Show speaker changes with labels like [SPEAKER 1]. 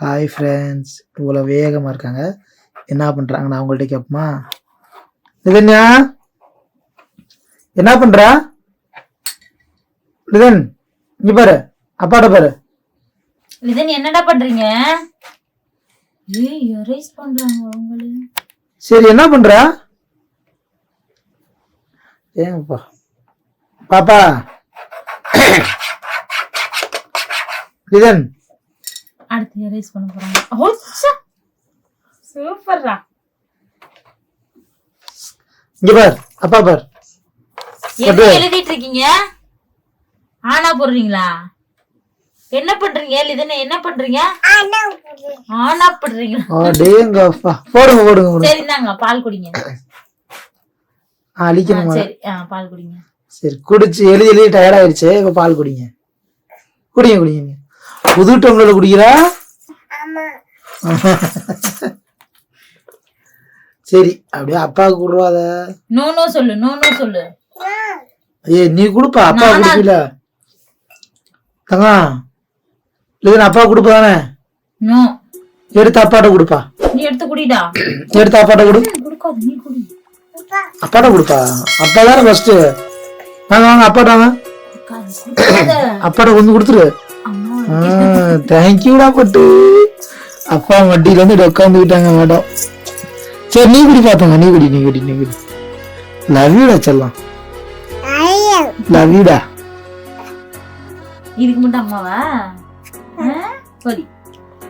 [SPEAKER 1] Hi friends, இவ்வளோ வேகமாக இருக்காங்க, என்ன பண்ணுறாங்க? நான் உங்கள்கிட்ட கேட்போமா? லிதன்யா என்ன பண்ணுறா? லிதன் இங்கே பாரு, அப்பாட்ட பாரு.
[SPEAKER 2] லிதன் என்னடா பண்றீங்க? எரேஸ் பண்றாங்க அவங்களே.
[SPEAKER 1] சரி என்ன பண்ணுறா? ஏங்கப்பா பாப்பா லிதன்
[SPEAKER 2] அடுத்து எரேஸ் பண்ண போறாங்க. ஓ சூப்பர்ரா.
[SPEAKER 1] இங்க பார், அப்பா பார்.
[SPEAKER 2] என்ன எழுதிட்டு இருக்கீங்க? ஆனா போடுறீங்களா? என்ன பண்றீங்க லிதன்? என்ன பண்றீங்க? ஆனா போடுறீங்களா?
[SPEAKER 1] அடேங்கப்பா, போடுங்க போடுங்க.
[SPEAKER 2] சரி இந்தாங்க பால் குடிங்க.
[SPEAKER 1] அழிக்கணுமா?
[SPEAKER 2] சரி பால் குடிங்க.
[SPEAKER 1] சரி குடிச்சு எழுதி எழுதி டயர்ட் ஆயிடுச்சு, இப்ப பால் குடிங்க. குடிங்க குடிங்க. புது டம்ளர்ல குடிக்கிறா? சரி அப்படியே அப்பாவுக்கு கொடுவாத.
[SPEAKER 2] நோ நோ சொல்லு, நோ நோ சொல்லு.
[SPEAKER 1] நீ கொடுப்பா, அப்பா குடிக்கல தங்கா. இல்ல அப்பா கொடுப்பா தானே?
[SPEAKER 2] நோ,
[SPEAKER 1] எடுத்து அப்பாட்ட கொடுப்பா.
[SPEAKER 2] நீ எடுத்து குடிடா.
[SPEAKER 1] எடுத்து அப்பாட்ட கொடு.
[SPEAKER 2] குடுக்காத, நீ குடி.
[SPEAKER 1] அப்பாட்ட கொடுப்பா, அப்பா தானே ஃபர்ஸ்ட். வாங்க வாங்க அப்பாட்ட வாங்க. அப்பாட்ட கொஞ்சம் கொடுத்துரு. தேங்க்யூடா பட்டு. அப்பா வண்டியில இருந்து உட்காந்துக்கிட்டாங்க மேடம். சரி நீ குடி பாத்தங்க, நீ குடி நீ குடி நீ குடி. லவ் யூடா செல்லம், லவ் யூடா.
[SPEAKER 2] இதுக்கு மட்டும் அம்மாவா? சரி